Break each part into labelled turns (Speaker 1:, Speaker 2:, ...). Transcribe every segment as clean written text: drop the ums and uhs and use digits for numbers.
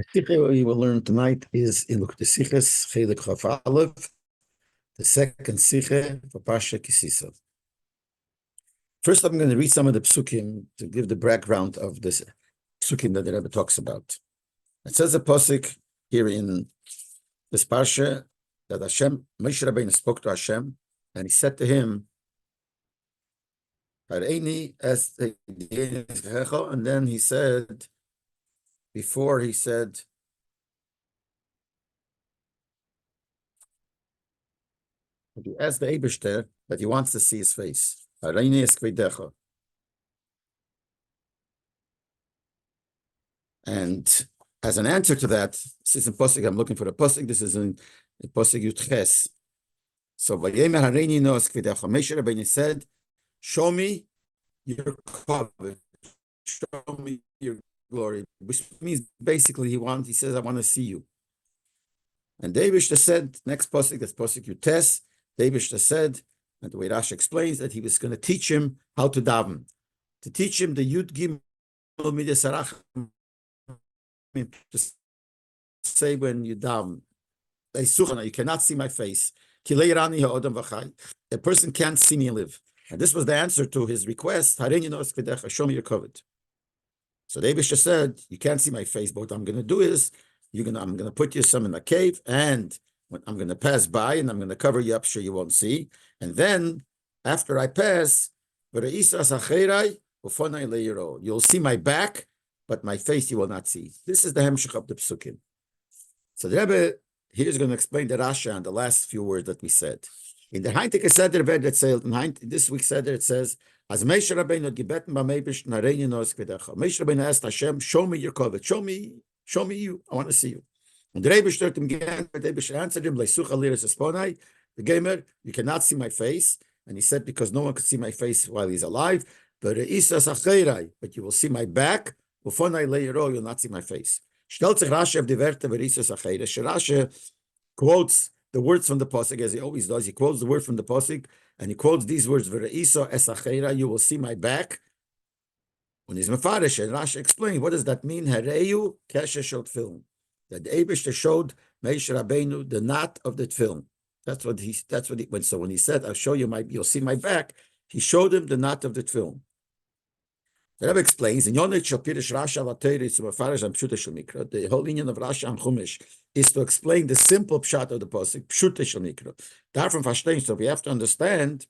Speaker 1: The Sikha we will learn tonight is in Sichas Chelik Chaf Aleph, the second Sikha for Parsha Sisa. First, I'm going to read some of the psukim to give the background of this psukim that the Rebbe talks about. It says a pasuk here in this Parsha that Moshe Rabbeinu spoke to Hashem, and he said to him, and then he said, before he said, he asked the Eibishter that he wants to see his face. And as an answer to that, this is in Posik, I'm looking for the Posik, this is in Posik Yutches. So Vayemer Hareini Nos Kvidecha. Moshe Rabbeinu said, show me your covet, show me your glory, which means basically he says, I want to see you. And David said, next Posik, that's Posik Yutes, David said, and the way Rashi explains that he was going to teach him how to daven, to teach him the Yud Gimel Midas Harachim, to say when you daven, you cannot see my face. A person can't see me and live. And this was the answer to his request. Show me your covet. So David said, you can't see my face, but what I'm going to do is, I'm going to put you some in a cave, and I'm going to pass by, and I'm going to cover you up so you won't see. And then, after I pass, you'll see my back, but my face you will not see. This is the hemshech of the psukim. So the Rebbe here is going to explain the Rasha on the last few words that we said. In the Heintige Seder this week's Seder it says, as Moshe Rabbeinu gebeten b'Meibishter Hareini Nos Kvidecha. Moshe Rabbeinu asked Hashem, show me your covet, show me you, I want to see you. And the Eibishter answered him, the gamer, you cannot see my face. And he said, because no one could see my face while he's alive, but you will see my back, you'll not see my face. Rashi quotes the words from the Pasuk, as he always does. He quotes the word from the Pasuk, and he quotes these words, you will see my back. When he's mefarish, and Rashi explains, what does that mean? Hareyu kesher film. That the Eibishter showed Moshe Rabbeinu the knot of the film. That's what he went. So when he said, you'll see my back, he showed him the knot of the film. The Rabbi explains, in Yonah Schapiro Rashi Alateri to mefarish and Pshuta Shel Mikra, the whole union of Rashi and Chumash is to explain the simple pshat of the pasuk, Pshuta Shel Mikra. Davon verstehen, so we have to understand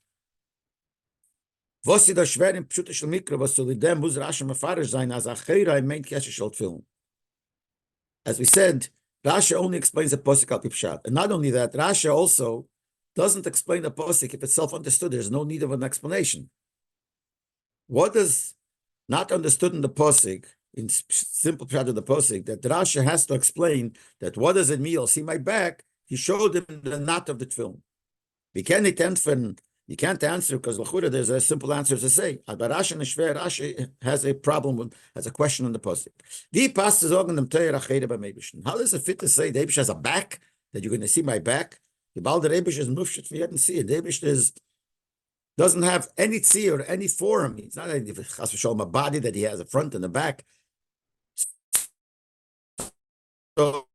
Speaker 1: was sie da schwer in Pshuta Shel Mikra, was soll dem muss Rashi mefarish sein, as Achera meint Kesher Shel Film. As we said, Rashi only explains the pasuk al pshat, and not only that, Rashi also doesn't explain the pasuk if it's self-understood. There's no need of an explanation. What does not understood in the pasuk, in simple pshat of the pasuk, that Rashi has to explain that what does it mean? You'll see my back. He showed him the knot of the film. You can't answer because there's a simple answer to say. But Rashi has a problem has a question on the pasuk. How does it fit to say the Eibush has a back, that you're going to see my back? The Balder Eibush is mufshet, you didn't see it. The Eibush doesn't have any tzir or any form. It's not like if has to show him a body that he has a front and a back. So,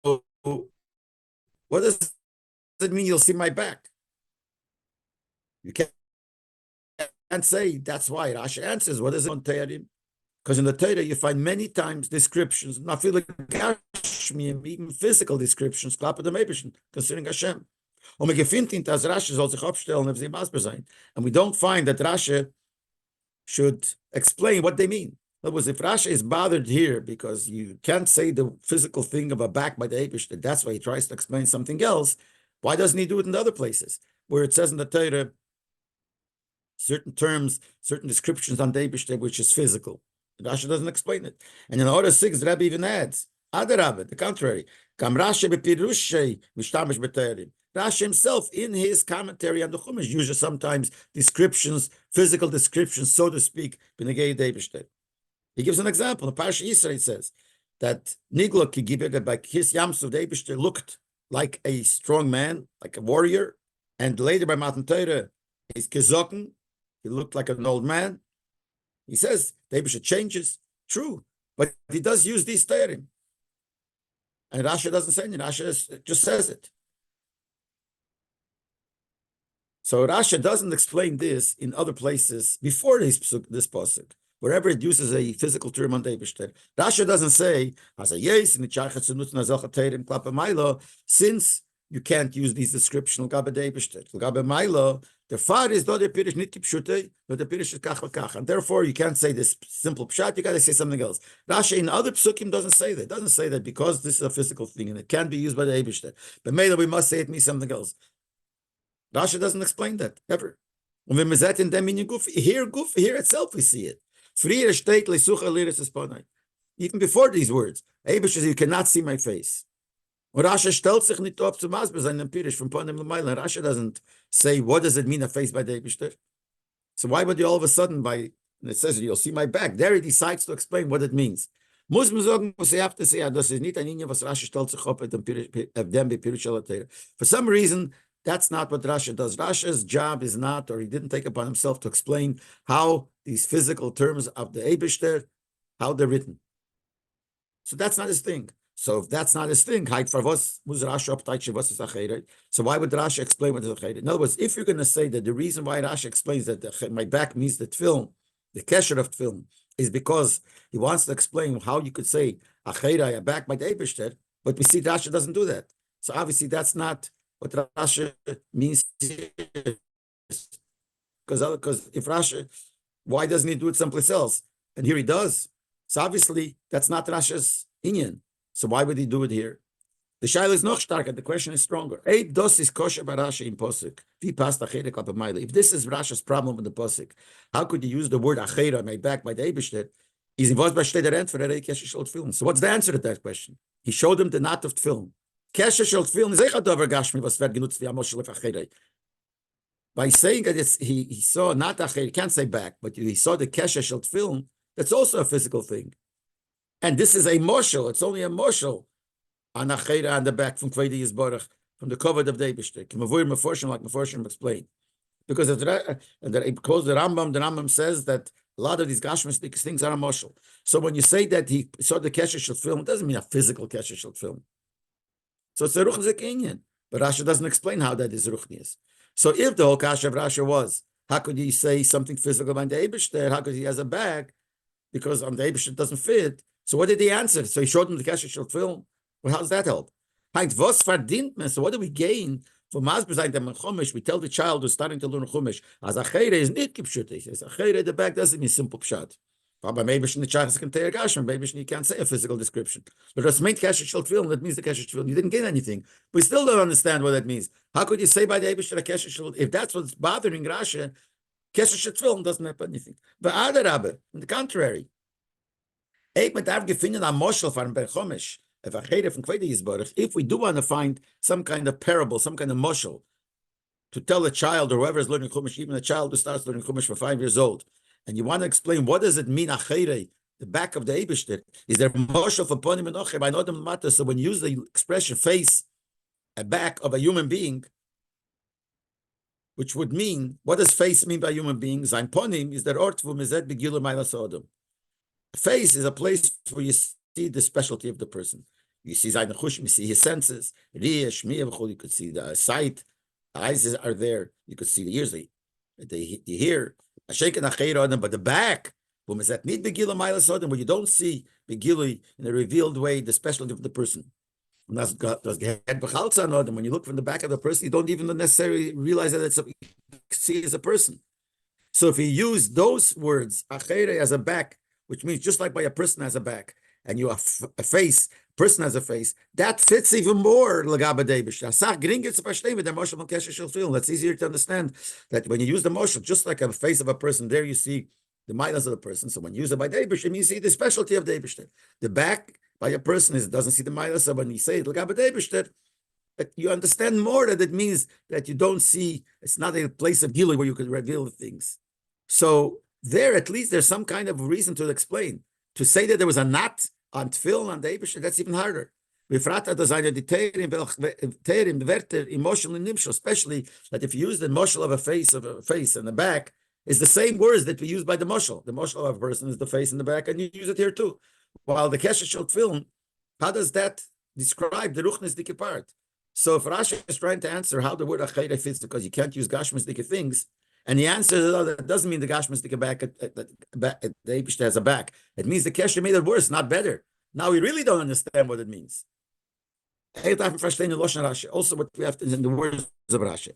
Speaker 1: what does it mean? You'll see my back. You can't say that's why. Rashi answers, what is it on Teirim? Because in the Torah you find many times descriptions, not feeling even physical descriptions, concerning Hashem. And we don't find that Rashi should explain what they mean. In other words, if Rashi is bothered here because you can't say the physical thing of a back by the Eibush, that's why he tries to explain something else, why doesn't he do it in the other places? Where it says in the Torah, certain terms, certain descriptions on the Eibush, which is physical. Rashi doesn't explain it. And in order 6, the Rabbi even adds, Adarabah, the contrary. Rashi himself, in his commentary on the Chumash, uses sometimes descriptions, physical descriptions, so to speak, he gives an example. In Parsha Yisrael, it says that Niglo Kigibega by Kis Yamsu, the Eibishter looked like a strong man, like a warrior, and later by Matan Torah, he's Kizoken, he looked like an old man. He says the Eibishter changes, true, but he does use these Teirim. And Rashi doesn't say it. Rashi just says it. So Rashi doesn't explain this in other places before this pasuk. Wherever it uses a physical term on the Eibishter, Rashi doesn't say since you can't use these descriptions of the Eibishter. The far is not the pirish nit pshute, but the pirish is kach v'kach, and therefore you can't say this simple pshat. You got to say something else. Rashi in other psukim doesn't say that. It doesn't say that because this is a physical thing and it can't be used by the Eibishter. But maybe we must say it means something else. Rashi doesn't explain that ever. Here itself we see it. Even before these words, you cannot see my face. Rashi doesn't say what does it mean a face by the Eibishter. So why would you all of a sudden and it says you'll see my back? There he decides to explain what it means. For some reason, that's not what Rashi does. Rashi's job is not, or he didn't take upon himself to explain how these physical terms of the Eibishter, how they're written. So that's not his thing. So if that's not his thing, so why would Rashi explain what is Acheret? In other words, if you're going to say that the reason why Rashi explains that my back means the film, the kesher of film, is because he wants to explain how you could say Acheret, back by the Eibishter, but we see Rashi doesn't do that. So obviously that's not what Rashi means. Because if Rashi, why doesn't he do it someplace else? And here he does. So obviously that's not Rashi's inyan. So why would he do it here? The shaila is noch starker. The question is stronger. If this is Rashi's problem with the posuk, how could you use the word achera, my back by the Eibishter? Is involved by steht der for the kesher film. So what's the answer to that question? He showed him the knot of film. Kesher film is echad over gashmi was wird genutzt wie amoshel achera. By saying that he saw not achera, he can't say back, but he saw the kesher film. That's also a physical thing. And this is a moshel. It's only a moshel on Achera on the back from Kvedi Yisborach, from the cover of the Eibishter. Like Meforshim explained. Because it quotes the Rambam says that a lot of these Gashmistic things are a moshel. So when you say that he saw the Kesher film, it doesn't mean a physical Kesher film. So it's a Ruchnik Inyan. But Rashi doesn't explain how that is Ruchnius. So if the whole Kasha of Rashi was, how could he say something physical by the Eibishter? How could he has a bag? Because on the Eibishter doesn't fit. So what did he answer? So he showed him the Kesher film. Well, how does that help? So what do we gain for Masber the Chumash? We tell the child who's starting to learn Chumash, as Achera is not kipshut. As Achera, the back doesn't mean simple pshat. But maybe the child can tell Gashman. Maybe you can't say a physical description. But as main Kesher film, that means the Kesher film. You didn't gain anything. We still don't understand what that means. How could you say by the Eibush a Kesher if that's what's bothering Rashi? Kesher film doesn't have anything. But other Rabbi, on the contrary. If we do want to find some kind of parable, some kind of moshel, to tell a child or whoever is learning Chumash, even a child who starts learning Chumash for 5 years old, and you want to explain what does it mean, Achere, the back of the Eibishter, is there moshel for ponim and ochem? I know them matter. So when you use the expression face, a back of a human being, which would mean, what does face mean by human beings? Sein ponim is der Ort wo mezet begilu meilas odom. Face is a place where you see the specialty of the person. You see Zayin Chushim, you see his senses, Riyah, Shmiyah, you could see the sight, the eyes are there, you could see the ears, they hear. But the back, where you don't see Begili in a revealed way, the specialty of the person. When you look from the back of the person, you don't even necessarily realize that you see as a person. So if you use those words, Achere, as a back, which means just like by a person has a back, and you have a face, person has a face, that fits even more. That's easier to understand, that when you use the motion, just like a face of a person, there you see the milas of the person. So when you use it by Deibish, you see the specialty of Deibish. The back by a person doesn't see the milas. So when you say it, you understand more that it means that you don't see, it's not a place of gili where you can reveal things. So there, at least there's some kind of reason to explain. To say that there was a knot on tefillin on the Eibishter, that's even harder. Especially that if you use the moshel of a face and the back, is the same words that we use by the moshel. The moshel of a person is the face and the back, and you use it here too. While the kesher shel tefillin, how does that describe the ruchnisdike part. So if Rashi is trying to answer how the word achera fits, because you can't use gashmisdike things, and the answer is, oh, that doesn't mean the gashmisdike back the Eibishter has a back. It means the kesher made it worse, not better. Now we really don't understand what it means. Also, what we have to in the words of Rashi.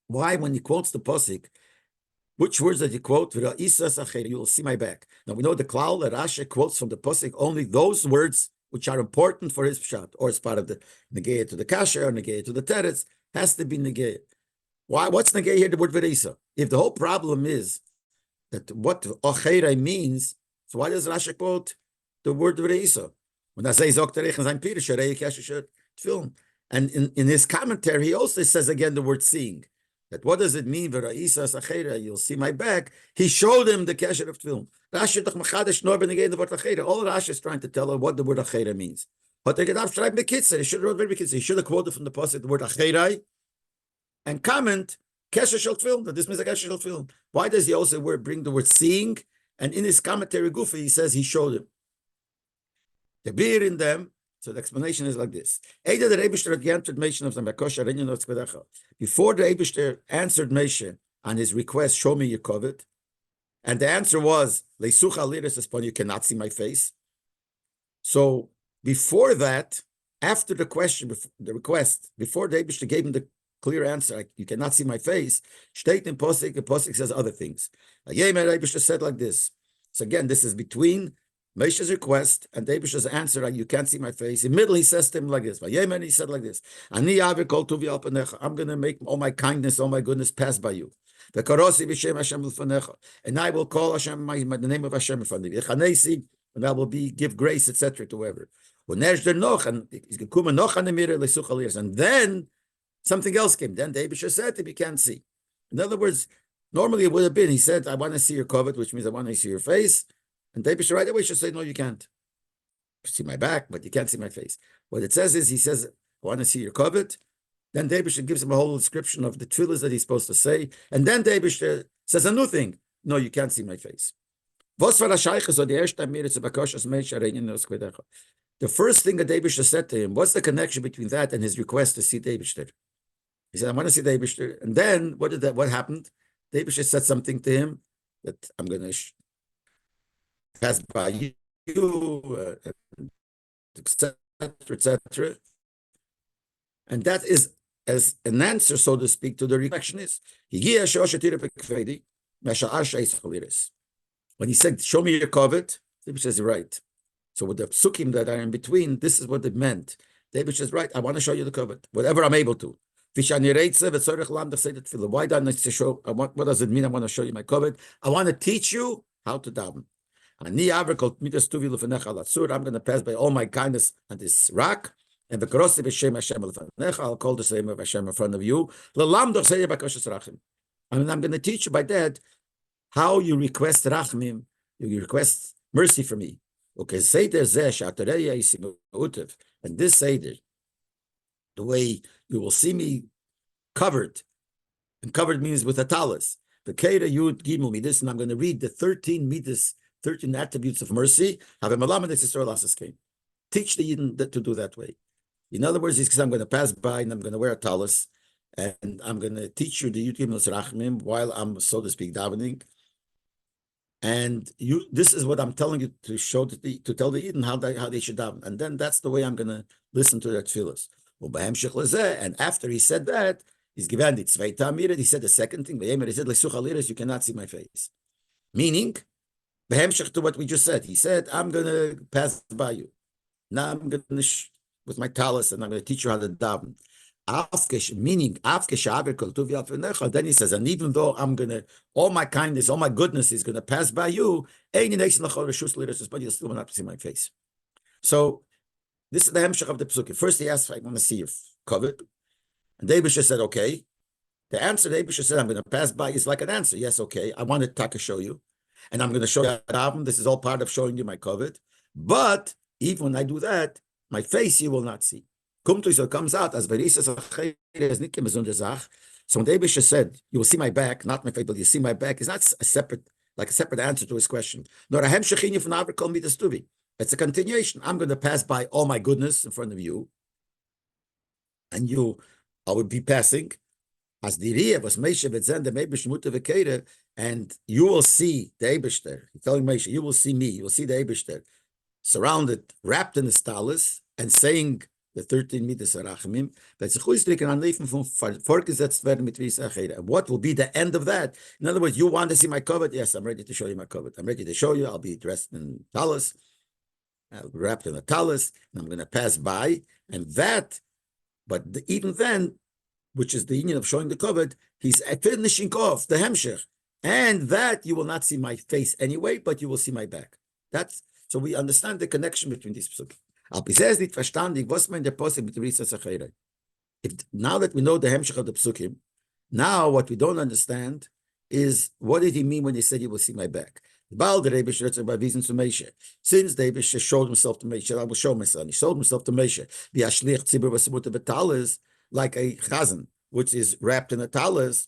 Speaker 1: Why, when he quotes the posik, which words that he quote? You will see my back. Now we know the klal that Rashi quotes from the posik only those words which are important for his pshat, or as part of the negaya to the kasher, or negaya to the teretz, has to be negaya. Why? What's negaya here? The word v'reisa. If the whole problem is that what ochera means, so why does Rashi quote the word v'reisa? When I say zokterech and zayin pirish, sharei kasher film, and in his commentary he also says again the word seeing. That what does it mean? You'll see my back. He showed him the kesher of tefillin. Rashi doch machadish nor benegay the word achera. All Rashi is trying to tell her what the word achera means. But they get afshraib bekitzer. He should have wrote very bekitzer. He should have quoted from the pasuk the word achera and comment kesher shel tefillin. That this means a kesher shel tefillin. Why does he also bring the word seeing? And in his commentary gufa he says he showed him the beer in them. So the explanation is like this. Before the Eibishter answered Moshe on his request, show me your covet, and the answer was, you cannot see my face. So before that, after the question, the request, before the Eibishter gave him the clear answer, like, you cannot see my face, steht in Posik, the Posik says other things. The Eibishter said like this. So again, this is between Moshe's request and Eibishter's answer, you can't see my face. In the middle, he says to him like this. He said like this. I'm going to make all my kindness, all my goodness pass by you. And I will call Hashem, the name of Hashem in front of you. And I will give grace, etc. to whoever. And then something else came. Then the Eibishter said to him, you can't see. In other words, normally it would have been, he said, I want to see your covet, which means I want to see your face. And David right away should say, no, you can't. You see my back, but you can't see my face. What it says is, he says, I want to see your covet. Then David gives him a whole description of the tefillas that he's supposed to say. And then David says a new thing. No, you can't see my face. The first thing that David said to him, what's the connection between that and his request to see David? He said, I want to see David. And then what happened? David said something to him that I'm going to pass by you, etc., etc. And that is as an answer, so to speak, to the reflection is, when he said, show me your covet, David says, right. So with the psukim that are in between, this is what it meant. David says, right, I want to show you the covet, whatever I'm able to. Why do I need to show? What does it mean? I want to show you my covet. I want to teach you how to daven. I'm going to pass by all my kindness on this rock, and I'll call the name of Hashem in front of you. And I'm going to teach you by that how you request rachmim, you request mercy for me. Okay, Seder and this Seder, the way you will see me covered, and covered means with a talis. The Keda Yud Gimel Midas, and I'm going to read the 13 Midas, 13 attributes of mercy. Teach the Yidden to do that way. In other words, he says, I'm going to pass by and I'm going to wear a talis, and I'm going to teach you the Yud Gimel Rachmim while I'm, so to speak, davening. And this is what I'm telling you to show to tell the Yidden how they should daven. And then that's the way I'm going to listen to their tefillas. And after he said that, he's given it. He said the second thing. He said, you cannot see my face. Meaning, to what we just said. He said, I'm going to pass by you. Now I'm going to, with my talis, and I'm going to teach you how to daven. Meaning, then he says, and even though I'm going to, all my kindness, all my goodness is going to pass by you, but you still will not see my face. So, this is the hemshech of the psukim. First, he asked, I want to see your covet. And David said, okay. The answer David said, I'm going to pass by, is like an answer. Yes, okay. I want to show you. And I'm going to show you that album. This is all part of showing you my covet. But even when I do that, my face you will not see. So it comes out as so when David said, you will see my back, not my face, but you see my back, is not a separate, like a separate answer to his question. Nor a hemshech from Avra Kol Midas Tuvi. It's a continuation. I'm going to pass by all my goodness in front of you, and I would be passing. As the Ria was Meisha Betzen, the Meibish Muta Vekere, and you will see the Eibishter. He's telling Meisha, you will see me, you will see the Eibishter, surrounded, wrapped in the stalis, and saying the 13 meters Arachimim, that's a Chuistrik and Anlefen from vorgesetzt werden mit Visa Achere. What will be the end of that? In other words, you want to see my covet? Yes, I'm ready to show you my covet. I'm ready to show you. I'll be dressed in talis, I'll be wrapped in a talis, and I'm going to pass by, and that, but even then, which is the union of showing the covet, he's finishing off the hemshech, and that you will not see my face anyway, but you will see my back. That's so we understand the connection between these psukim. If now that we know the hemshech of the psukim, now what we don't understand is what did he mean when he said you will see my back? Since David showed himself to Moshe, I will show my son. He showed himself to Moshe. Like a chazan, which is wrapped in a talis,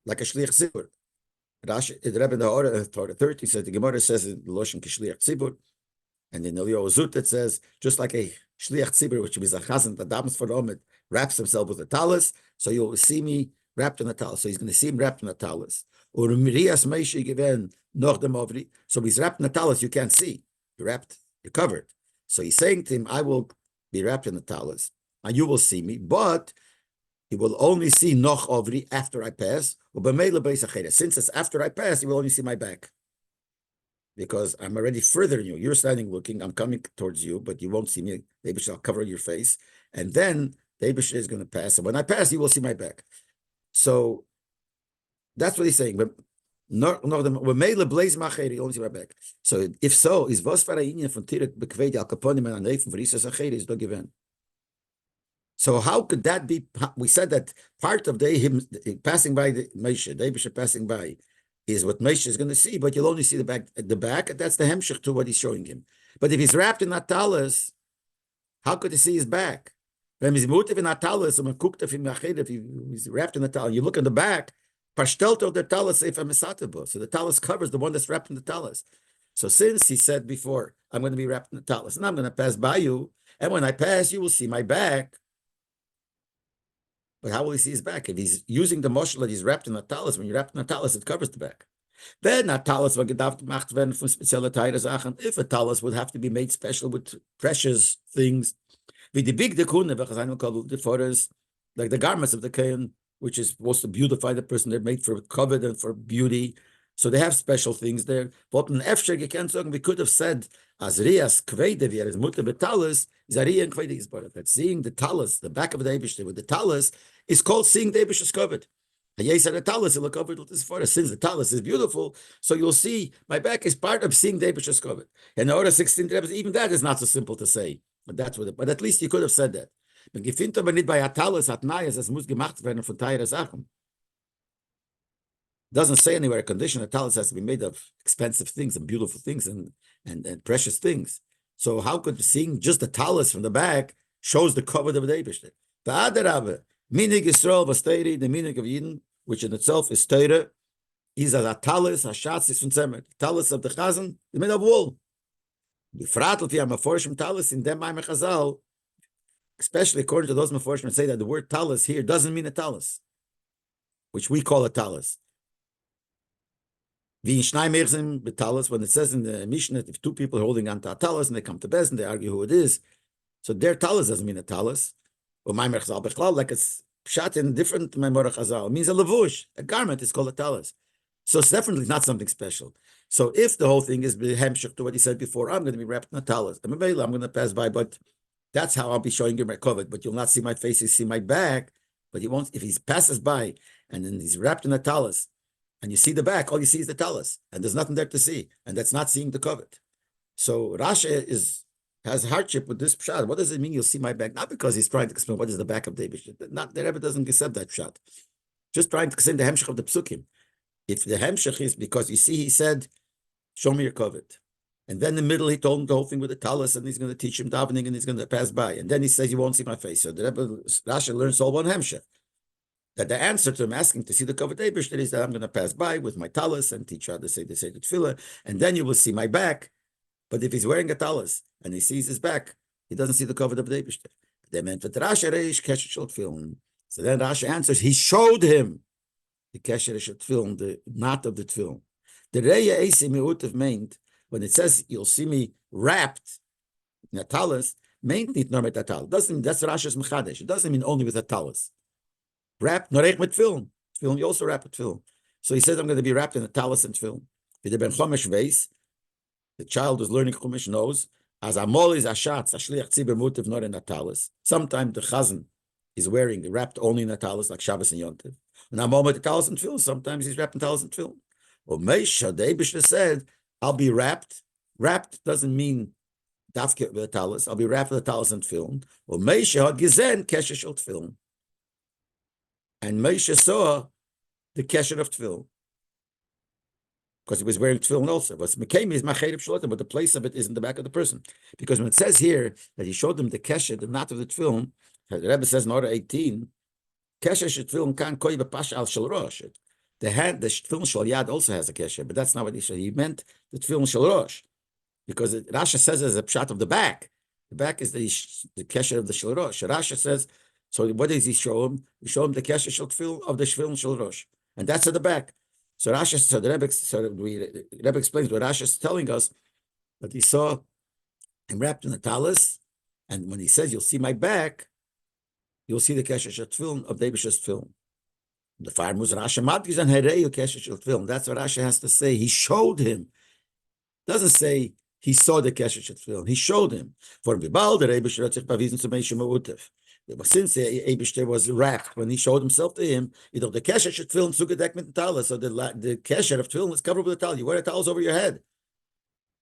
Speaker 1: like a shliach tzibur. The Rebbe in the Torah 30 says, the Gemara says in Loshen kishliach tzibur, and in the Zut it says, just like a shliach tzibur, which is a chazan, the dabens for Omed, wraps himself with a talis, so you'll see me wrapped in a talis. So he's going to see him wrapped in a talis. Or Mirias Meishi given noch dem Ovri. So he's wrapped in a talis, you can't see. You're wrapped, you're covered. So he's saying to him, I will be wrapped in a talis, and you will see me, but you will only see noch ovri after I pass. Since it's after I pass, you will only see my back. Because I'm already further than you. You're standing looking, I'm coming towards you, but you won't see me. The Eibush will cover your face. And then the Eibush is going to pass. And when I pass, you will see my back. So that's what he's saying. But you only see my back. So if so, is was for a von Tirek bequedi al kaponim and aneifen for Isas Acheri is not given. So how could that be? We said that part of him passing by the Moshe, the Eibush passing by, is what Moshe is going to see, but you'll only see the back. That's the hemshech to what he's showing him. But if he's wrapped in that talis, how could he see his back? If he's wrapped in the talis, you look in the back, so the talis covers the one that's wrapped in the talis. So since he said before, I'm going to be wrapped in the talis, and I'm going to pass by you, and when I pass, you will see my back. But how will he see his back? If he's using the moshel that he's wrapped in a talis, when you're wrapped in a talis, it covers the back. Then a talis war gedacht gemacht werden von spezielle Teile Sachen. If a talis would have to be made special with precious things, wie die big dekune, welches einmal called like the garments of the Kohen, which is supposed to beautify the person. They're made for covet and for beauty. So they have special things there. But in Efsher, you can't say, we could have said, as Rias Kvede, wie is Mutter betalis, is a Ria and Kvede is better. That seeing the talis, the back of the Eibush with the talis, is called seeing the Eibush's covet. And yes, the talis will cover with this forest. Since the talis is beautiful, so you'll see my back is part of seeing the Eibush's covet. And the order 16, even that is not so simple to say. But that's what. But at least you could have said that. Wenn gefindt aber nicht bei talis hat Nayas, es muss gemacht werden von teure Sachen. Doesn't say anywhere a condition that talis has to be made of expensive things and beautiful things and precious things. So how could seeing just the talis from the back shows the cover of the Eibush? The other Rabbi, minig Yisrael was teiri, the minig of Yidden, which in itself is teire, is a talis, a shatz is from Zemer. Talis of the chazan is made of wool. The fratel via maforshim talis in dem Maimer Chazal, especially according to those maforshim, say that the word talis here doesn't mean a talis, which we call a talis. When it says in the Mishnah, if two people are holding on to a talis and they come to Bez and they argue who it is, so their talis doesn't mean a talis. Or Maimer Chazal Bechlal, like it's shot in different Maimer Chazal, it means a levush, a garment is called a talis. So it's definitely not something special. So if the whole thing is hemshech to what he said before, I'm going to be wrapped in a talis. I'm going to pass by, but that's how I'll be showing you my covet. But you'll not see my face, you see my back, but you won't. If he passes by and then he's wrapped in a talis, and you see the back, all you see is the talis, and there's nothing there to see, and that's not seeing the covet. So Rashi has hardship with this pshat. What does it mean? You'll see my back, not because he's trying to explain what is the back of David. Not the Rebbe doesn't accept that pshat. Just trying to explain the hemshech of the psukim. If the hemshech is because you see, he said, "Show me your covet," and then in the middle he told him the whole thing with the talis, and he's going to teach him davening, and he's going to pass by, and then he says, "You won't see my face." So the Rebbe Rashi learns all one hemshech. That the answer to him asking to see the covered Eibushter is that I'm going to pass by with my talis and teach you how to say the tefillah, and then you will see my back. But if he's wearing a talis and he sees his back, he doesn't see the covered of the Eibushter. They meant that Rashi reish kesher shel tefillin. So then Rashi answers, he showed him the kesher shel tefillin, the knot of the tefillin. The reya eisi mi'utav meant, when it says you'll see me wrapped in a talis, meint nit nor mit a talis. Doesn't, that's Rashi's mechadesh. It doesn't mean only with a talis. Wrapped norech mit tefillin. Tefillin, you also wrap with tefillin. So he says, I'm going to be wrapped in a talis and tefillin. The ben chomesh veis, the child who's learning chumash knows, as amol is ashatz, ashliach tzibur mutiv not in a talis. Sometimes the chazan is wearing, wrapped only in a talis, like Shabbos and Yontiv. And amol with the talis and tefillin, sometimes he's wrapped in talis and tefillin. Or Meisha, the Eibishter said, I'll be wrapped. Wrapped doesn't mean dafke with a talis. I'll be wrapped with a talis and tefillin. Or Meisha had gizen kesher shel tefillin. And Meisha saw the kesher of tefillin, because he was wearing tefillin also. But Mekayim is macherev shlotim, but the place of it is in the back of the person. Because when it says here that he showed them the kesher, the knot of the tefillin, the Rebbe says in order 18, kesher shel tefillin kan koi b'pash al shel rosh. The hand, the tefillin shel yad also has a kesher, but that's not what he said. He meant the tefillin shel rosh, because Rashi says as a pshat of the back. The back is the kesher of the shel rosh. Rashi says, so what does he show him? He showed him the kesher shel tefillin of the tefillin shel rosh, and that's at the back. So Rashi, so the Rebbe explains what Rashi is telling us, that he saw him wrapped in a talis, and when he says, "You'll see my back," you'll see the kesher shel tefillin of the Eibishter's tefillin. The farmers Rashi madgiz and hereu kesher shel tefillin. That's what Rashi has to say. He showed him. Doesn't say he saw the kesher shel tefillin. He showed him. For Bibal, the Eibishter hat sich bewiesen zu Meishem Meutev. Since the Eibishter was wrapped, when he showed himself to him, the kesher shel tefillin zugedeckt mit the talis. So the kesher of tefillin is covered with the talis. You wear the talis over your head.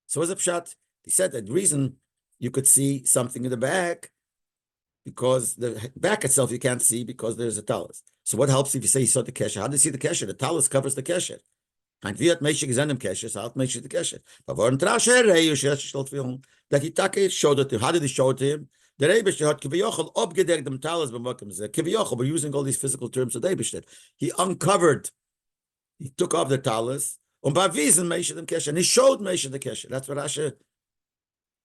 Speaker 1: So what's the pshat? He said that the reason you could see something in the back, because the back itself you can't see because there's a talis. So what helps if you say you saw the kesher? How do you see the kesher? The talis covers the kesher. And wie hat Meshach gesehen im kesher, so hat Meshach the kesher. But when that he take showed it to him. How did he show it to him? The Eibishter hat kiviyachol abgedeckt dem talis b'makom zeh. Kiviyachol, we're using all these physical terms of the Eibishter. He uncovered, he took off the talis, and b'avizin Meshach the kesher, and he showed Meshach the kesher. That's what Rashi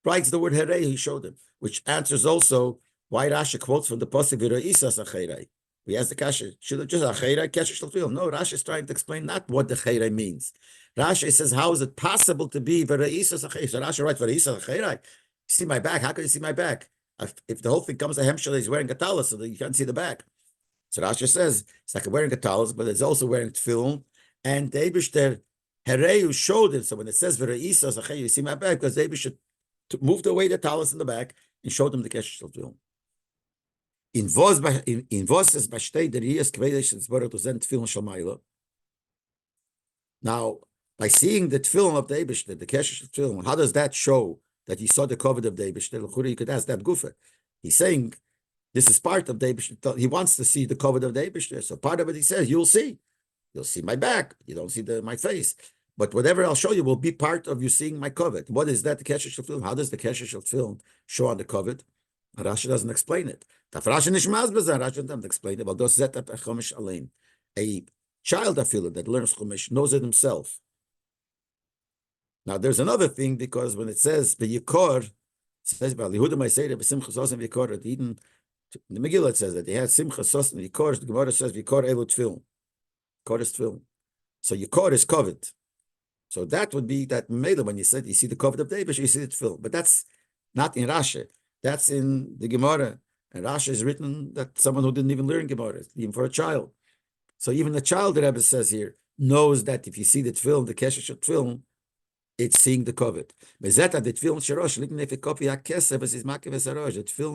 Speaker 1: writes the word herei, he showed him, which answers also why Rashi quotes from the pasuk v'ro'isas acherei. We ask the kasha, should it just acherei kesher shel tefillin? No, Rashi is trying to explain not what the cherei means. Rashi says, how is it possible to be v'ro'isas acherei? So Rashi writes v'ro'isas acherei. See my back? How can you see my back? If the whole thing comes to hemshel, he's wearing a talis, so that you can't see the back. So Rashi says it's like wearing a talis, but it's also wearing tefillin. And the Eibishter herei showed it. So when it says v'ro'isas acherei, you see my back, because the Eibishter moved away the talis in the back and showed him the kesher shel tefillin. In was es besteht der Rias Kvedesh Tzborah to send tefillin shel Maila. Now, by seeing the tefillin of the Eibishter, the kesher shel tefillin, how does that show that he saw the covet of the Eibishter? You could ask that Gufa. He's saying this is part of the Eibishter. He wants to see the covet of the Eibishter. So part of it he says, you'll see my back. You don't see my face. But whatever I'll show you will be part of you seeing my covet. What is that, the kesher shel tefillin? How does the kesher shel tefillin show on the covet? Rashi doesn't explain it. Rashi doesn't explain it. A child that learns Chumash knows it himself. Now there's another thing, because when it says v'yikor, it says about Yehuda Ma'aseh b'simchas osim v'yikor. In the Megillah it says that they had simchas osim v'yikor. The Gemara says v'yikor elu tefillin. Yikor is tefillin. So yikor is covet. So that would be that Mela when you said you see the covet of David, you see the tefillin. But that's not in Rashi. That's in the Gemara. And Rashi is written that someone who didn't even learn Gemara, even for a child. So even the child, the Rebbe says here, knows that if you see the tefillin, the kesher shel tefillin, it's seeing the covet. The tefillin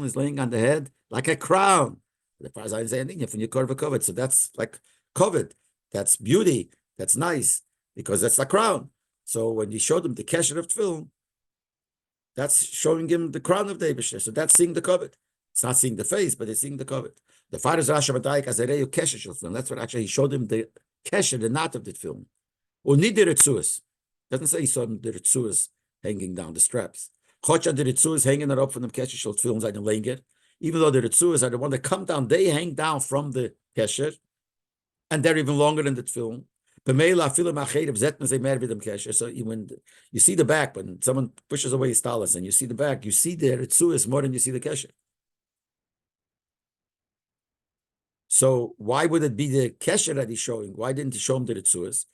Speaker 1: is laying on the head like a crown. So that's like covet. That's beauty. That's nice, because that's the crown. So when you showed him the kesher of tefillin, that's showing him the crown of the Eibishter. So that's seeing the covet. It's not seeing the face, but it's seeing the covet. The father's Rashi Matayik as a kesher shel tefillin. That's what actually he showed him, the kesher, the knot of the tefillin. Or nid the ritzuas. Doesn't say he saw the ritzuas hanging down, the straps. Chocha the ritzuas hanging it up from the kesher shel tefillin, like the langer. Even though the ritzuas are the one that come down, they hang down from the kesher. and they're even longer than the tefillin. So when you see the back, when someone pushes away his talis and you see the back, you see the ritzuas more than you see the kesher. So why would it be the kesher that he's showing? Why didn't he show him the ritzuas?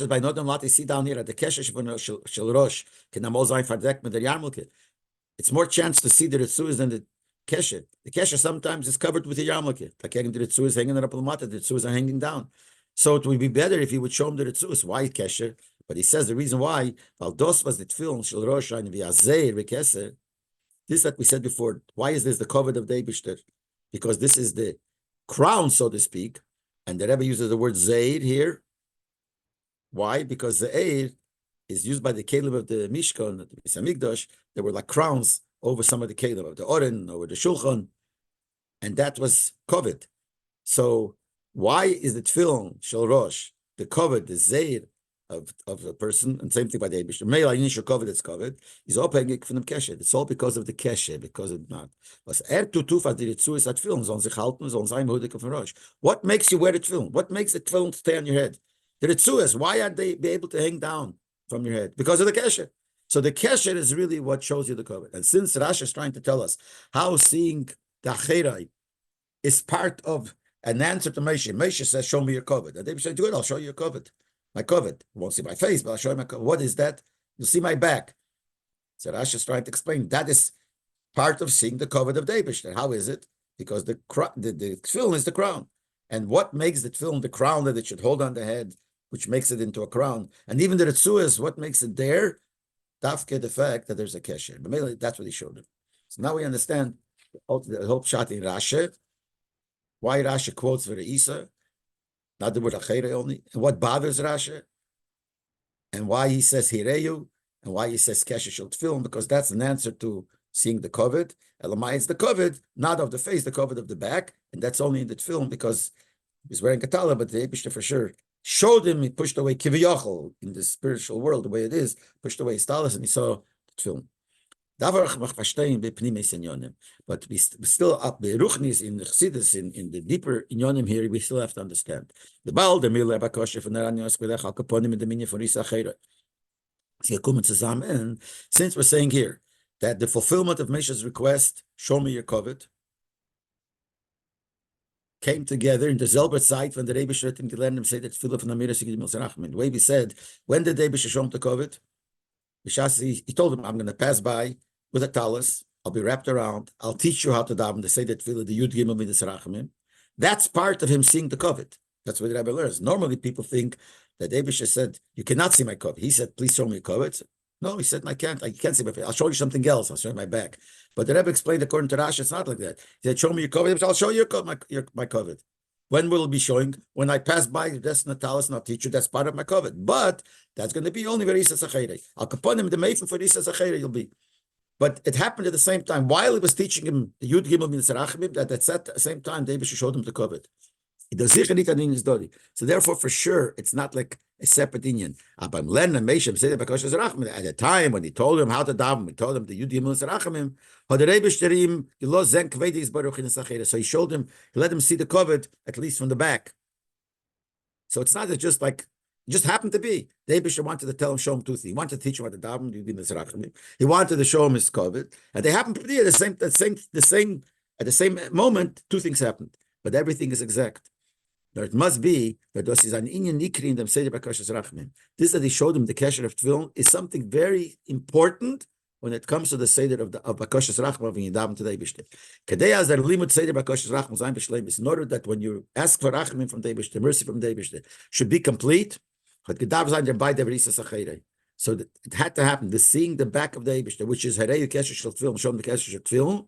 Speaker 1: By not let see down here at the kesher shel rosh can amol verdeckt mit der yarmulke. It's more chance to see the ritzuas than the kesher. The kesher sometimes is covered with the yarmulke. Like the ritzuas hanging up on the mata, the ritzuas are hanging down. So it would be better if he would show him the ritzuas. Why kesher? But he says the reason why, while dos was the tefillin shel rosh and v'azeir v'keser. This that we said before. Why is this the covet of the Eibishter? Because this is the crown, so to speak, and the Rebbe uses the word zeir here. Why? Because the eir is used by the kelim of the Mishkan, the Hamikdash. There were like crowns over some of the kelim of the Oren, over the Shulchan, and that was covet. So why is the tefillin shel rosh the covet, the zeir of a person, and same thing by the Eibishter? Mele initial covet is covet. He's all paying from the kesher. It's all because of the kesher, because of not. Was tufas the ritzuas at tefillin sollen sich halten, sollen sein hudik von rosh. What makes you wear the tefillin? What makes the tefillin stay on your head? The ritzuas, why are they be able to hang down from your head? Because of the kesher. So the kesher is really what shows you the covet. And since Rashi is trying to tell us how seeing the acherai is part of an answer to Moshe. Moshe says, show me your covet. And they say, do it, I'll show you your covet. My covet. You won't see my face, but I'll show you my covet. What is that? You'll see my back. So Rashi is trying to explain that is part of seeing the covet of David. How is it? Because the tefillin is the crown. And what makes the tefillin the crown that it should hold on the head, which makes it into a crown? And even the ritzuas, what makes it there? Dafke, the fact that there's a kesher. But that's what he showed him. So now we understand the whole pshat in Rashi, why Rashi quotes for the Isa, not the word achere only, and what bothers Rashi, and why he says hireyu, and why he says kesher shel tefillin, because that's an answer to seeing the covet. Elamai is the covet, not of the face, the covet of the back, and that's only in the tefillin because he's wearing katala, but the Eibishter for sure showed him, he pushed away kiviyachol in the spiritual world, the way it is, pushed away his talis, and he saw the tefillin. But we still up the ruchnis in the chassidus, in the deeper inyonim here, we still have to understand. The Baal, the Mila Bakoshe from the Ranyos Kvedech Al Kaponim in the Minya for Isa Chayra. Since we're saying here that the fulfillment of Moshe's request, show me your covet, came together in the Zelbert side when the Rebbe showed him to learn him say that Philip and Amira Sigid Milzarachman. The way we said, when did the Rebbe show him the covet? He told him, I'm going to pass by with a talis. I'll be wrapped around. I'll teach you how to daven. They say that the Yud Gimel Midas Rachamim. That's part of him seeing the covet. That's what the Rabbi learns. Normally, people think that Abisha said, "You cannot see my covet." He said, "Please show me a covet." No, he said, "I can't. I can't see my face. I'll show you something else. I'll show you my back." But the Rebbe explained according to Rashi, it's not like that. He said, "Show me your covet." I'll show you my covet. When will it be showing? When I pass by this Natalis and I'll teach you that's part of my covet. But that's going to be only Verisa Sachere. I'll kapon him the Meifin for Risa Sachere, you'll be. But it happened at the same time. While he was teaching him the Yud Gimel Min Sarachim, at the same time, David showed him the covet. So therefore, for sure, it's not like a separate Indian. At the time when he told him how to daven, he told him the Yud Gimel Sarachim, so he showed him, he let him see the covet, at least from the back. So it's not just like, it just happened to be. The Eibishter wanted to tell him, show him two things. He wanted to teach him how to daven. He wanted to show him his covet, and they happened to be at the same moment. Two things happened, but everything is exact. Now it must be that this is an inyan nikri in them seder bakashas rachmim. This that he showed him the kesher of tefillin is something very important when it comes to the seder of bakashas rachmim when you daven to the Eibishter. Kedei az der limud seder bakashas rachmim zayin b'shleimus. In order that when you ask for rachmim from the Eibishter, mercy from the Eibishter, should be complete. So it had to happen. The seeing the back of the Eibishter, which is Harei Kesher Shel Tefillin, show him the Kesher Shel Tefillin.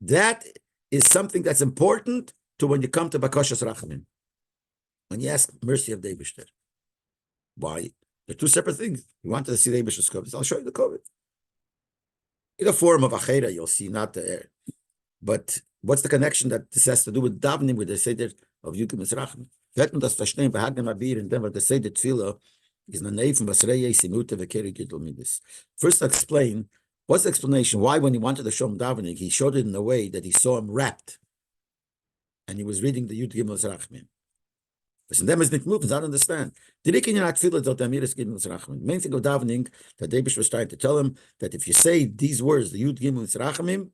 Speaker 1: That is something that's important to when you come to Bakashas Rachamim. When you ask mercy of the Eibishter. Why? They're two separate things. You wanted to see the Eibishter's covet. I'll show you the covet. In the form of Achera, you'll see, not the air. But what's the connection that this has to do with davening, with the Seder of Yud Gimel Rachamim? Wird man das verstehen, bei Hagem Abir, in dem, was der Seder Tefillah is na neifen, was Reye Simute v'keri Gidl Midis. First, explain, what's the explanation? Why, when he wanted to show him davening, he showed it in a way that he saw him wrapped. and he was reading the Yud Gimel Rachmim. Listen, them is not moving, I don't understand. The Rikin Yanat Tefillah dot Amiris Gimel Rachmim. Main thing of davening that Davish was trying to tell him that if you say these words, the Yud Gimel Rachmim,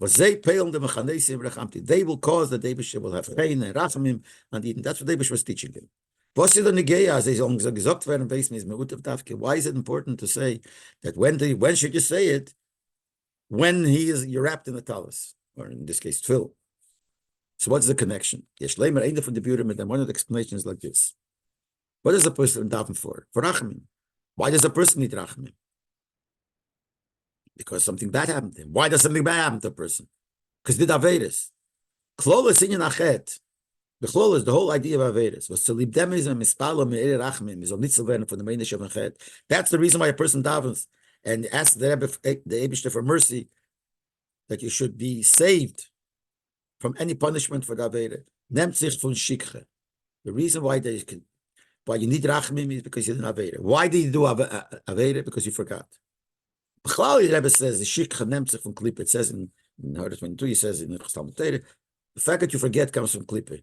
Speaker 1: they will cause that Davish will have pain and Rachamim, and that's what Davish was teaching him. Why is it important to say that when should you say it? When you're wrapped in the talis, or in this case, tefillah. So what's the connection? One of the explanations is like this. What is a person daven for? For rachamim. Why does a person need rachamim? Because something bad happened to him. Why does something bad happen to a person? Because did Averis. Klolas in Achet. The Klolas, the whole idea of Averis was to leave them is a mispalo me'er rachmim, is a mitzvah for the main of Achet. That's the reason why a person davens and asks the Eibishter for mercy, that you should be saved from any punishment for the Averis. Nehmt sich von Shikche. The reason why you need rachmim is because you didn't Averis. Why did you do Averis? Because you forgot. The Rebbe says the shikha nehmt sich von klippe. It says in Hardest 22, he says in the fact that you forget comes from klippe.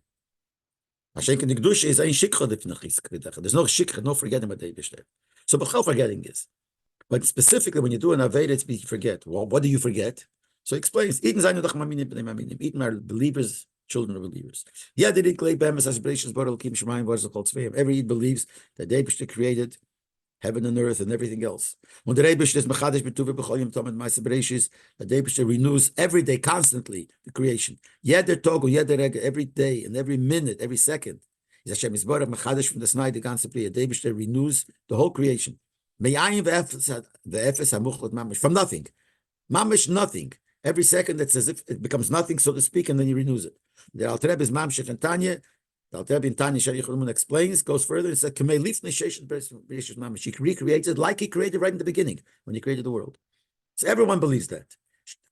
Speaker 1: Hashem can Nikdusha is ein shikha. There's no shikha, no forgetting about the Eibishter. So b'chal forgetting is. But specifically when you do an Aveda, it's you forget. Well, what do you forget? So he explains, Eden are believers, children of believers. Every Eid believes that the Eibishter created heaven and earth and everything else. When the Eibishter renews every day, constantly, the creation. Every day and every minute, every second. The Eibishter renews the whole creation. From nothing. Mamish nothing. Every second it's as if it becomes nothing, so to speak, and then he renews it. The Alter Rebbe is Mamshech and Tanya. The Alter Rebbe in Tanya Shariach explains, goes further and says, he recreated like he created right in the beginning, when he created the world. So everyone believes that.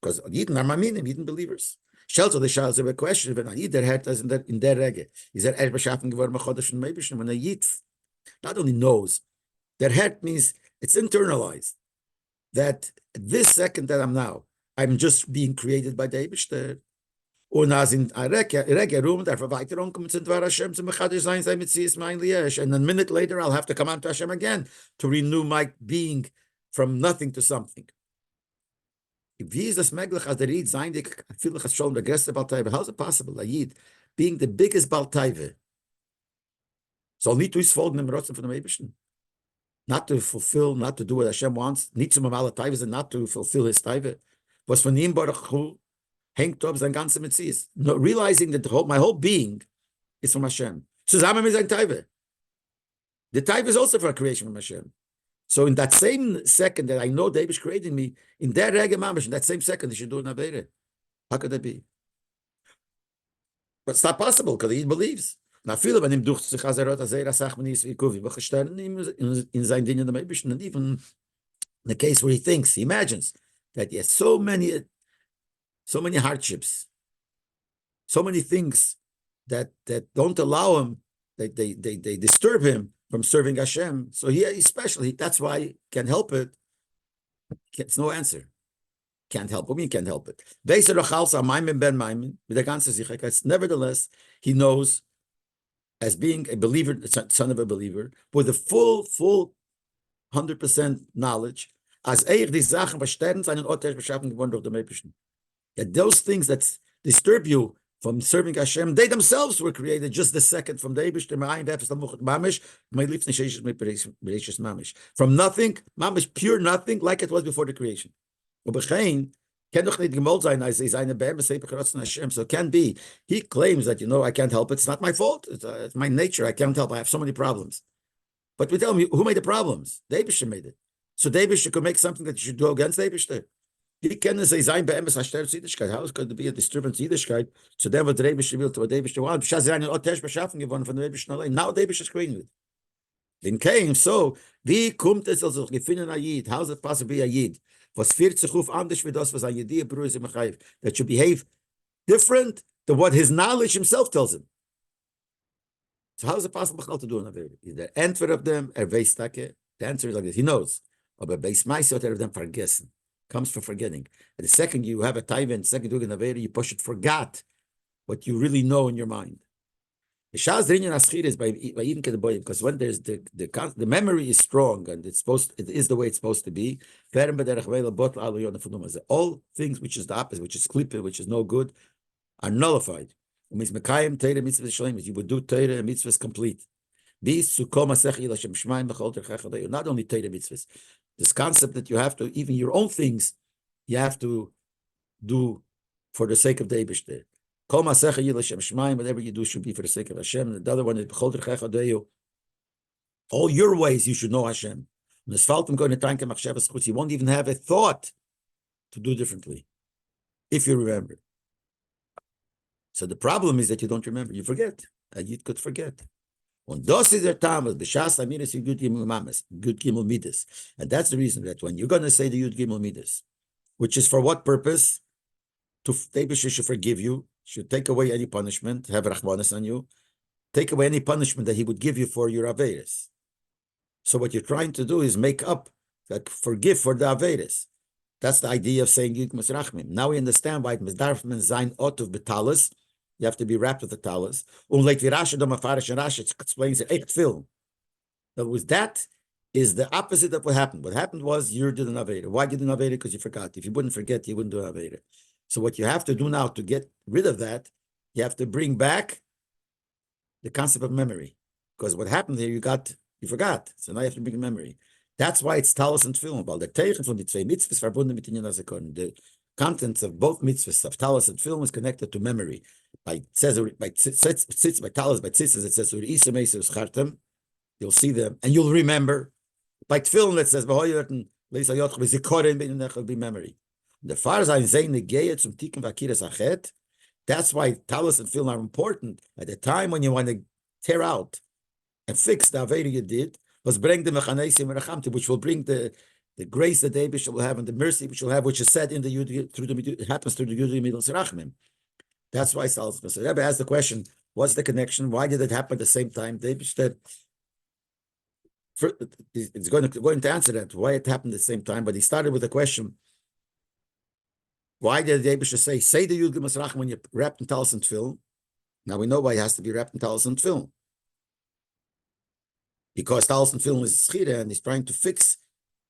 Speaker 1: Because Yidden are Maminim, Yidden believers. Shelter the Shals have a question, when a Yid der Hert in der Rege, is there erst beschaffen geworden, when a Yid not only knows, der Hert means it's internalized, that this second that I'm now, I'm just being created by the Eibishter. Und als in Rege Ruhm, der Verweiterung kommt zu Dvar Hashem, zum Mechadish sein, sei mit Sisa mein Liesh. And a minute later, I'll have to come on to Hashem again to renew my being from nothing to something. Wie ist das möglich, als der Yid sein, die viele schon der größte Baltaive? How is it possible, a Yid being the biggest Baltaive, soll nicht durchs Folgen im Rotzen von dem Eibishter? Not to fulfill, not to do what Hashem wants, nicht zum Mal Taive, and not to fulfill his Taive. Was von ihm Baruch Hu hängt up sein ganzer Metzies. No, realizing that my whole being is from Hashem. Zusammen mit sein Taive. The Taive is also for a creation from Hashem. So in that same second that I know David created me, in that Rege Mamash, in that same second, he should do an Avere. How could that be? But it's not possible, because he believes. Now, viele von ihm durch sich Hazarot, Azera, Sachman, Yisvikuvi, Bachashtern, in sein Ding in the Meibischen, and even in the case where he thinks, he imagines that he has so many hardships, so many things that don't allow him, that they disturb him from serving Hashem. So he's special. That's why he can't help it. It's no answer. Can't help it. We can't help it. Nevertheless, he knows, as being a believer, son of a believer, with a full 100% knowledge, as that those things that disturb you from serving Hashem, they themselves were created just the second from the Eibishter, from nothing, mamish, pure nothing, like it was before the creation. So it can be, he claims that, I can't help it. It's not my fault. It's my nature. I can't help. I have so many problems. But we tell him, who made the problems? The Eibishter made it. So the Eibishter could make something that you should go against the Eibishter. He can say, how is going to be a disturbance in Yiddishkeit? So then what the Eibishter will to what the Eibishter wants. Now the Eibishter is creating it. Then came, so, wie kommt es also gefunden a Yid? How is it possible to be a Yid? Was führt sich auf anders wie das, was ein Yidiyah Bruder ist im Chayiv? That should behave different than what his knowledge himself tells him. So how is it possible to do an Aveda? The answer of them, the answer is like this. He knows. Aber Beis Maisi of them vergessen. Comes from forgetting. And the second you have a taiva and second doing an Aveda, you push it forgot what you really know in your mind. Because when there's the memory is strong and it is the way it's supposed to be. All things which is the opposite, which is klippe, which is no good, are nullified. You would do Torah and mitzvahs complete. Not only Torah mitzvahs. This concept that you have to, even your own things, you have to do for the sake of the Eibishter. Whatever you do should be for the sake of Hashem. And the other one is all your ways you should know Hashem. You won't even have a thought to do differently if you remember. So the problem is that you don't remember. You forget. And you could forget. And that's the reason that when you're going to say the Yud Gimel Midas, which is for what purpose? To Eibishter should forgive you, should take away any punishment, have rachmanis on you, take away any punishment that he would give you for your averes. So what you're trying to do is make up, like forgive for the averes. That's the idea of saying Yud Gimel Rachmim. Now we understand why it must darfman zayin otuv betalas. You have to be wrapped with the talis. Like Rashi explains it, eight film. In other words, that is the opposite of what happened. What happened was you did an Aveda. Why did you do an Aveda? Because you forgot. If you wouldn't forget, you wouldn't do an Aveda. So what you have to do now to get rid of that, you have to bring back the concept of memory. Because what happened here, you forgot. So now you have to bring memory. That's why it's talis and film. Weil der Teichen von die zwei Mitzvahs verbunden mit Inyan HaZikaron. The contents of both mitzvahs of talis and film is connected to memory. By talis, by tzitzis, it says, you'll see them and you'll remember. By tefillin, it says, will be memory. The far as I'm saying, that's why talis and film are important. At the time when you want to tear out and fix the Aveda you did, was bring the mechanesim merachamti, which will bring the grace that the Eibishter will have and the mercy which will have, which is said in the Yud, through the it happens through the Yud Gimel Rachmim. That's why Salz. So Rabbi asked the question: what's the connection? Why did it happen at the same time? The Eibishter it's going to answer that why it happened at the same time. But he started with the question: why did the Eibishter say the Yud Gimel Rachmim when you're wrapped in talis and tefillin? Now we know why it has to be wrapped in talis and tefillin. Because talis and tefillin is schira, and he's trying to fix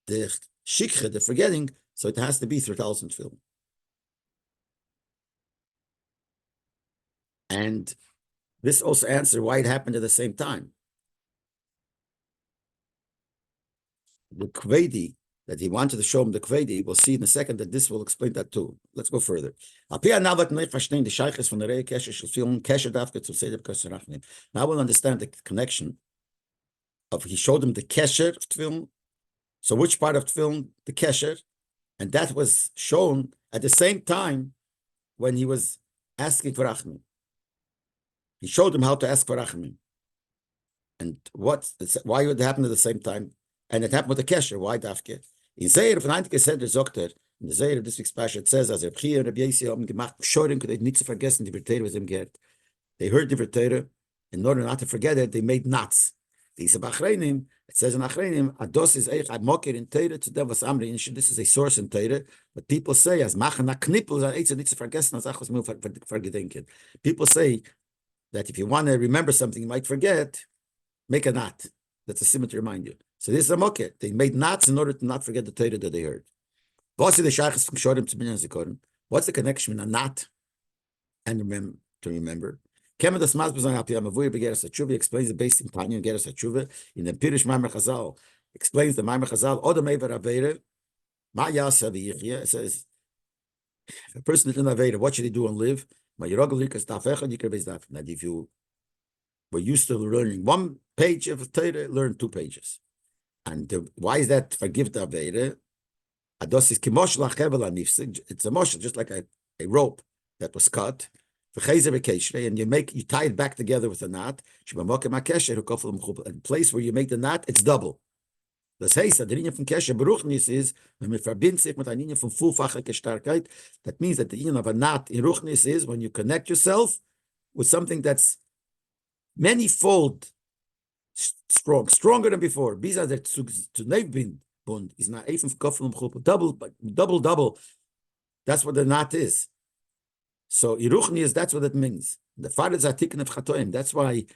Speaker 1: the shikha, the forgetting, so it has to be through talis and tefillin. And this also answers why it happened at the same time. The Kvedi, that he wanted to show him the Kvedi, we'll see in a second that this will explain that too. Let's go further. Now we'll understand the connection of he showed him the kesher of tefillin. So which part of tefillin? The kesher. And that was shown at the same time when he was asking for rachmim. He showed him how to ask for rachmim. And why would it happen at the same time? And it happened with the kesher. Why dafke? In Zeir von Eintike Sender Zokter, in the Zeir of this week's Pasha, it says, as Rabbi and Rabbi Yossi haben gemacht, Schorim, they need to forget the Torah was them gehört. They heard the Torah, in order not to forget it, they made knots. These Achreinim, it says in Achreinim, Ados is Eich Admoker in Torah to them was Amri. This is a source in Torah, but people say, as Machen a Knippel, as Eitz nicht zu vergessen, as Achos Mil vergedenken. People say that if you want to remember something you might forget, make a knot. That's a simile to remind you. So this is a mocker. They made knots in order to not forget the Torah that they heard. What's the connection between a knot and to remember? Explains the base in Tanya and Geras HaTshuva in the Pirish Maimer Chazal. Explains the Maimer Chazal. It says, if a person is in Aveda, what should he do and live? Now, if you were used to learning one page of Torah, learn 2 pages. And why is that? Forgive the Aveda. It's a moshel, just like a rope that was cut. And you tie it back together with a knot. A place where you make the knot, it's double. Das heißt, der Linie von Kesher Beruchnis is, wenn man verbindet sich mit einer Linie von vielfacher Starkheit, that means that the Linie of a knot in Ruchnis is when you connect yourself with something that's many-fold strong, stronger than before. Bisa der zu Leib Bund is not even double. That's what the knot is. So Iruchni that's what it means. The father is Atikin of Chatoim. That's why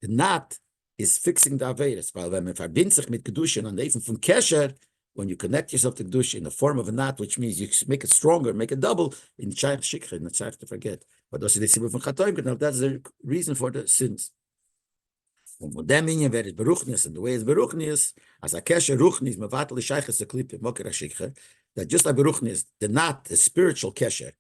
Speaker 1: the knot is fixing the Averis. Weil wenn man verbindet sich mit Kedushin und even from Kesher, when you connect yourself to Kedushin in the form of a knot, which means you make it stronger, make it double, in Shaykh Shikha, in the Shaykh to forget. But also they see from Chatoim, that's the reason for the sins. Und dem Minion wäre es Beruchnis, and the way it's Beruchnis, as a Kesher Ruchnis, Mevatel Shaykh is a clip, Moker Shikha, that just like Beruchnis, the knot, the spiritual Kesher,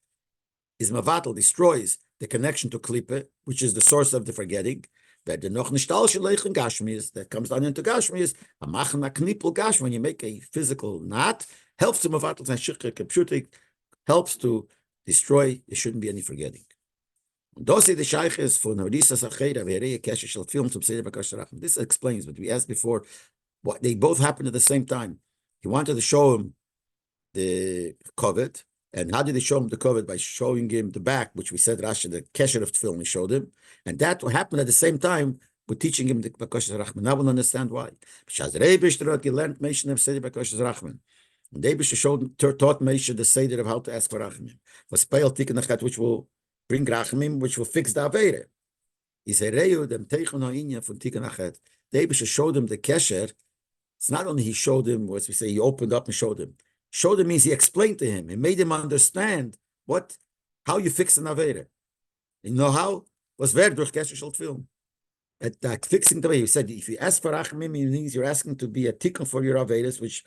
Speaker 1: is Mavatal, destroys the connection to Klippe, which is the source of the forgetting. That the noch nishtal shleich in Gashmias, that comes down into Gashmias, a machen a knipel gash, when you make a physical knot, helps to Mavatal and Shikha Kapshutik, helps to destroy, there shouldn't be any forgetting. This explains what we asked before. What they both happened at the same time. He wanted to show him the covet. And how did they show him the covet? By showing him the back, which we said Rashi, the kesher of tefillin, he showed him. And that happened at the same time with teaching him the Bakoshes Rachman. Now we'll understand why. Because Rabbi learned Meishin of Seder Bakoshes Rachman. And Rabbi taught Meishin the Seder of how to ask for Rachman. Was Peil Tikkun Achat, which will bring Rachmim, which will fix the Aveire. He said, Reyu, dem Teichon Ha'inyan from Tikkun Achat. Rabbi showed him the kesher. It's not only he showed him, as we say, he opened up and showed him. Showed him means he explained to him. He made him understand how you fix an Avera. You know how? Was very durch Kesher Shel Tefillin. At that fixing the way, he said, if you ask for Rachamim, it means you're asking to be a tikkun for your Averas, which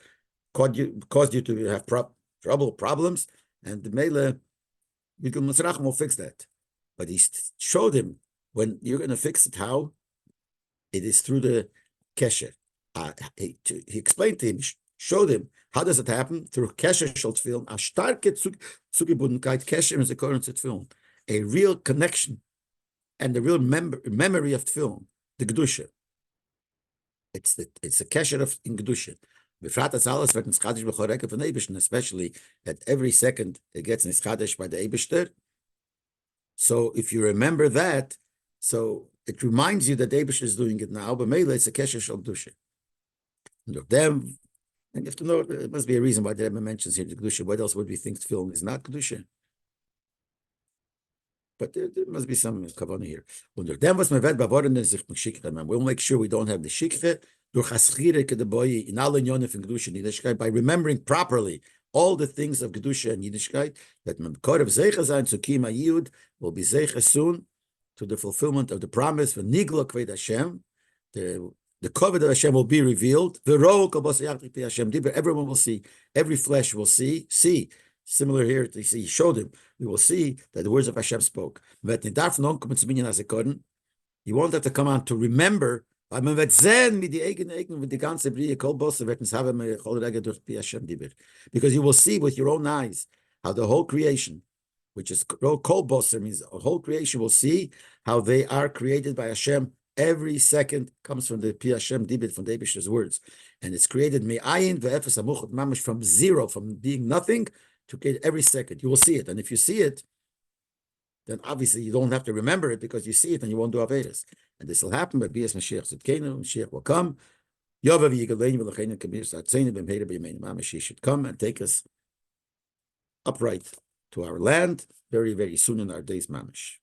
Speaker 1: caused you to have problems, and the Mele, Racham will fix that. But he showed him, when you're going to fix it, how? It is through the Kesher. He explained to him, showed him, how does it happen? Through Kesher Shel Tefillin, a starke Zugebundenkeit, Kesher is according to Tefillin, a real connection and the real memory of Tefillin, the Gedusha. It's a Kesher of in Gedusha. Especially that every second it gets Nischadish by the Eibishter. So if you remember that, so it reminds you that the Eibishter is doing it now, but maybe it's a Kesher Shel Gedusha. Them. And you have to know, there must be a reason why the Rebbe mentions here the Kedusha. What else would we think film is not Kedusha? But there must be some kavanah here. We'll make sure we don't have the shikhe by remembering properly all the things of Kedusha and Yiddishkeit, that will be zeicha soon to the fulfillment of the promise for Nigla Kved Hashem. The covet of Hashem will be revealed. Everyone will see. Every flesh will see. Similar here, he showed him. We will see that the words of Hashem spoke. He won't have to come on to remember. Because you will see with your own eyes how the whole creation, which is kol boser, means the whole creation will see how they are created by Hashem. Every second comes from the Pi Hashem Dibit, from the Eibishter's words. And it's created me'ayin ve'efes amuchot mamash, from zero, from being nothing to create every second. You will see it. And if you see it, then obviously you don't have to remember it because you see it and you won't do Avedas. And this will happen by Bias Mashiach Zidkenu. Mashiach will come. Yovav Yigalein V'Lachein Kabir Satzenu B'Meira B'Yemeinu Mamash. He should come and take us upright to our land very, very soon in our days, Mamash.